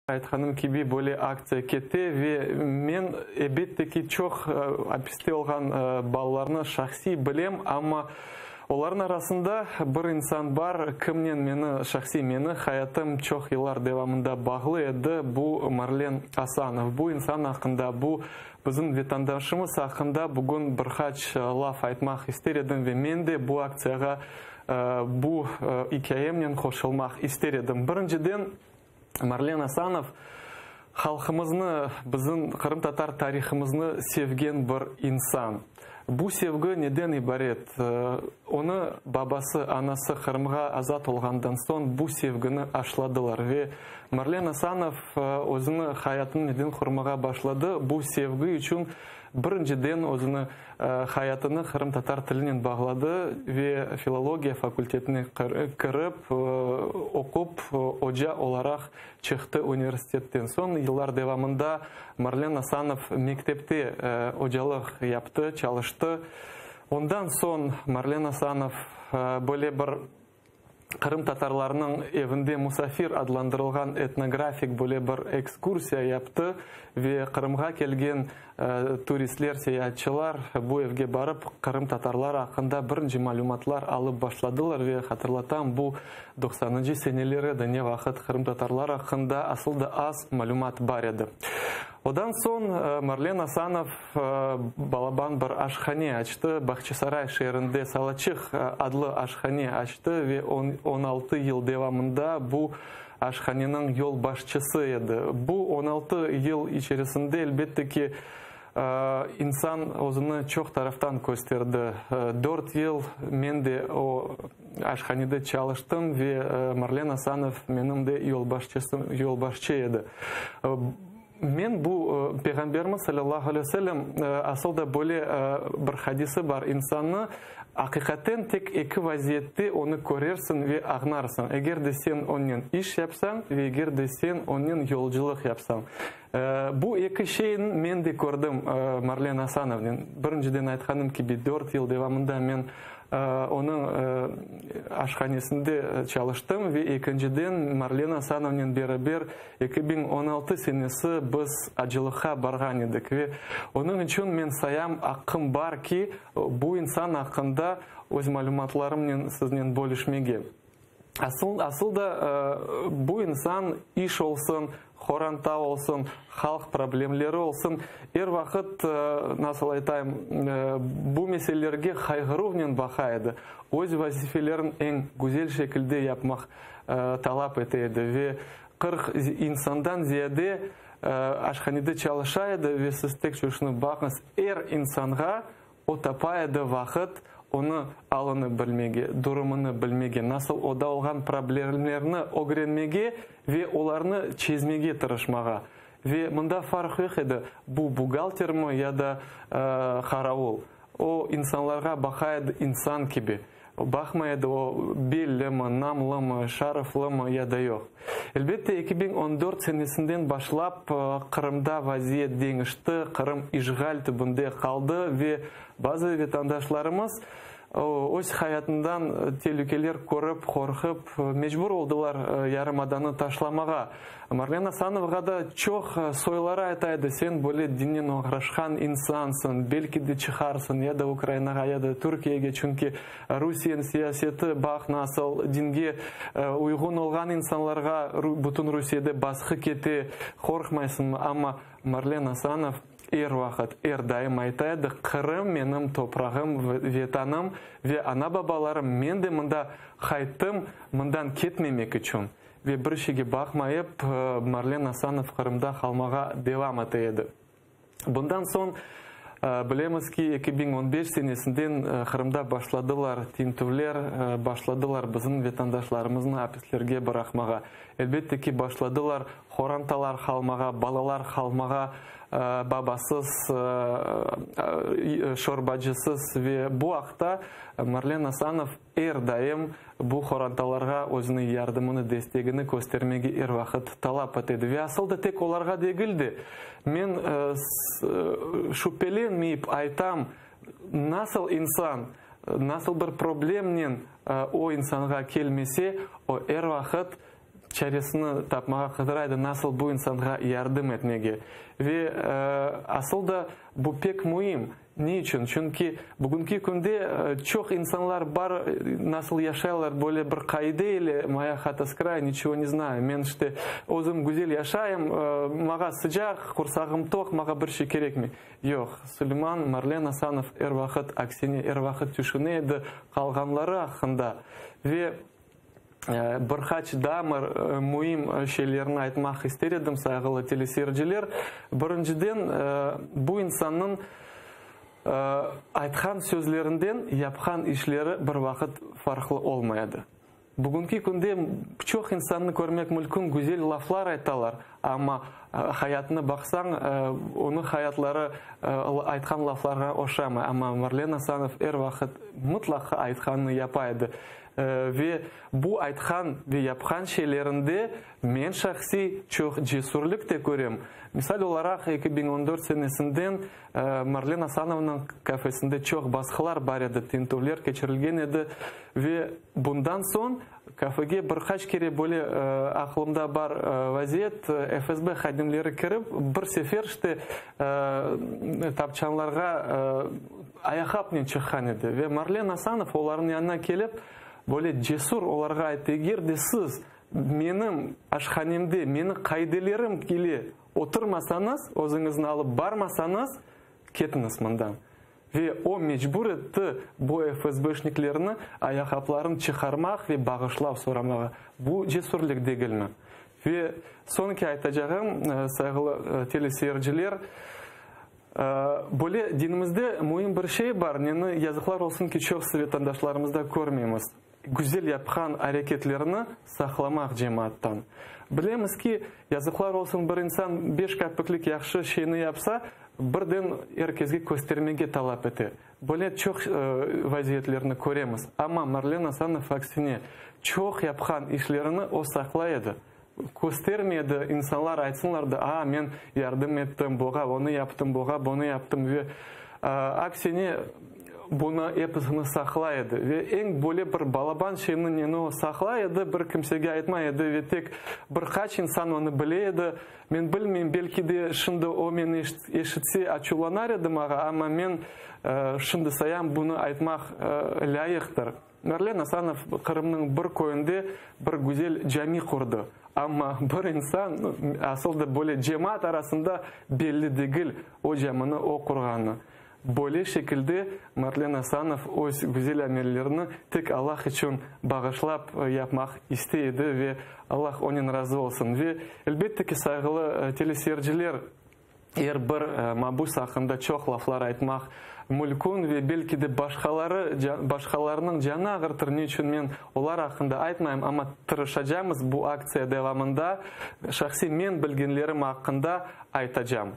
Айтқаным кеби более акция кетті ве мен әбеттеки чоқ аписте олған балаларны шақси білем, ама олардың арасында бір инсан бар, кімнен мені хаятым чоқ елар девамында бағлы еді, бұл Марлен Асанов. Бұл инсан ақында, бұл біздің ветандашымыз ақында бүгін бірқач лаф айтмақ истередім ве мен де бұл акцияға бұл икаемнен қошылмақ истередім. Біріншіден, Марлен Асанов халқымызны, біздің қырым-татар тарихымызны севген бір инсан. Бұл севгі неден ибарет? Оны бабасы, анасы Қырымға азат олғандан соң бұл севгіні ашладылар. Ве Марлен Асанов өзіні хаятын неден құрмаға башлады. Бұл севгі үшін біріншіден өзіні хаятыны Қырым-татар тілінен бағлады. Ве филология факультетіне кіріп, оқып, оджа оларақ чықты университеттен. Сон еллар девамында Марлен Асанов мектепте оджалық япты, чалышты. Ондан сон Марлен Асанов бөле бір Қырым татарларының евінде Мусафир адландырылған этнографик бөле бір экскурсия япты. Ве Қырымға келген туристлер, саятчылар бұл евге барып, Қырым татарлар ақында бірінші малюматлар алып башладылар. Ве қатырлатам, бұл 90-шы сенелері дәне вақыт Қырым татарлар ақында асылды аз малюмат бар еді. Одан сон Марлен Асанов балабан бір ашхане açtı. Бахчисарай шерінде Салачих адлы ашхане açtı. Ве 16 ел девамында бұл ашханенің yol başçısı еді. Бұл 16 ел içerisinde elbette ki insan өзіні çok тарафтан көстерді. 4 ел мен де o ашханеде çalıştım ve Марлен Асанов менің де yol başçı еді. Мен бұл Пейғамберіміз саллаллаху алейхи вассалам асылда бөле бір хадисі бар. Инсанны ақиқаттен тек екі вазиетте оны көрерсің ве ағнарсың. Егер де сен оннен иш япсаң, ве егер де сен оннен yolculық япсаң. Бұл екі шейін мен де көрдім Марлен Асановнен. Біріншіден айтқаным кеби 4 ел девамында мен оның ашханесінде çalıştым ve екіншіден Марлен Асановнен бері 2016 сенесі біз ажылыққа барған едік. Ve оның үшін мен саям ақым бар ки бұл инсан ақында өз малюматларымнен сізнен бөлішмеге. Асылда бұл инсан иш олсын, хоранта олсын, халық проблемлері олсын, вақыт, насыл айтайым, бұл меселерге қайғыруғнен бақайды. Өз вазифелерін ең güzel шекілде япмақ талап етеді. Ве 40 инсандан зияде ашханеде çalışайды. Ве сіз тек шөшіні бақыңыз, инсанға отапайды вақыт, оны алыны білмеге, дұрымыны білмеге, насыл ода олған проблемлеріні огренмеге ве оларны чезмеге тырышмаға. Ве мұнда фарқ еді, бұл бухгалтер ма, яда қарауыл. О инсанларға бақайды инсан кебе. Бақмайды о беллі ма, намлы ма, шарыфлы ма, яда жоқ. Әлбетте 2014 сенесінден башлап Қырымда вазиет деңішті, Қырым ишғал түбінде қалды ве базы ветандашларымыз өз хаятындан телюкелер көріп, қорқып, мejbur олдылар ярымаданы ташламаға. Марлен Асановға да чоқ сойлары айтайды, сен бөле диннен оғрашқан инсансың, белки де чықарсың, яда Украинаға, яда Түркияге, чүнки Русиян сиясеті бақ насыл динге ұйғын олған инсанларға бұтын Русияде басқы кете қорқмайсың, ама Марлен Асанов вақыт, дайым айтайды, Қырым менің топрағым, ветаным, ве ана бабаларым, мен де мұнда қайттым, мұндан кетмемек үшін. Ве бір шеге бақмайып, Марлен Асанов Қырымда қалмаға девам етеді. Бұндан соң, білеміз ки 2015 сенесінден Қырымда башладылар, тинтулер башладылар біздің ветандашларымыздың апислерге бірақмаға. Әлбетте ки башладылар, хоранталар қалмаға, балалар қалмаға, бабасыз, шорбаджысыз ве бұл ақта Марлен Асанов дайым бұл хоранталарға өзіні ярдымыны дестегіні көстермеге вақыт талап етеді. Ве асылды тек оларға дегілді. Мен шупеленмейіп айтам, насыл инсан, насыл бір проблемнен о инсанға келмесе, о вақыт чаресini тапмага кыдырайды, насыл бу инсанга ярдым этмеге. Ve asılda bu pek mühim. Niçin? Çünkü bugünkü günde çok insanlar var, nasıl yaşarlar böyle bir kaideyle, моя хата с края, ничего не знаю. Men işte özüm güzel yaşayım, maga sıcak, kursağım tok, maga bir şey gerek mi? Yok. Süleyman Marlen Asanov her vakit aksine, her vakit düşünüyordu kalganları hakkında. Ve birkaç damır mühim şeylerini aytmak istedim saygılı teleseyirciler. Birinciden bu insanın aytkan sözlerinden yapkan işleri bir vakit farklı olmaydı. Bugünkü günde çok insanı görmek mümkün, güzel laflar aytalar ama hayatına baksan onun hayatları aytkan laflarına oşamay. Ama Marlen Asanov her vakit mutlaka aytkanını yapaydı. Ve bu aytkan ve yapkan şeylerinde men şahsi çok cesurluk da görüyorum. Misal olarak 2014 senesinden Marlen Asanov'nun kafesinde çok baskılar var edi, tintuvlar geçirilgen edi ve bundan son kafege birkaç kere böyle aklımda var vaziyet FSB xadimleri kirip bir sefer işte tapçanlarga ayakapnen çıkan edi ve Marlen Asanov onların yanına gelip böyle cesur olarga aytты, егер де siz benim aşhanemde, meni kaydelerim kili oturmasanız, özünüzün alıp barmasanız, ketiniz bundan. Ve o mecbur etti bu FSB'şniklerini ayakaplarını çıkarmak ve bağışlap soramağa. Bu cesurluk değil mi? Ve sonraki aytacağım saygılı teleseyirciler, böyle dinimizde mühim bir şey var. Yani yazıklar olsun ki çok vatandaşlarımızda görmeyimiz. Güzel yapkan hareketlerini saklamak cemaattan. Bilemiz ki yazıklar olsun bir insan 5 kapıklık yaxşı şeyini yapsa birden herkesge göstermege talap eti. Böyle çok vaziyetlerini göremiz. Ama Marlen Asanov aksine çok yapkan işlerini o saklaydı. Göstermedi, insanlar aytsınlar da men yardım ettim boğa, onu yaptım boğa, bunu yaptım ve aksine bunu hepsini saklaydı ve en böyle bir balaban şeyini o saklaydı, bir kimsege aytmaydı ve tek birkaç insan onu bileydi. Men bilmeyim, belki de şimdi o meni eşitse açulanar edim ama men şimdi sayam bunu aytmak layıktır. Marlen Asanov Kırım'nın bir köyünde bir güzel cami kurdu. Ama bir insan aslında böyle cemaat arasında belli değil o camını o kurganı. Böyle şekilde Marlen Asanov o güzel amellerini tek Allah için bağışlap yapmak istedi ve Allah onun razı olsun. Ve elbette ki saygılı teleseyirciler, eğer bir mabus hakkında çok laflar aytmak mümkün ve belki de başkalarının canı ağırtır. Niçin men onlar hakkında aytmayayım ama tırışacağımız bu aksiya devamında şahsi men bilginlerim hakkında aytacağım.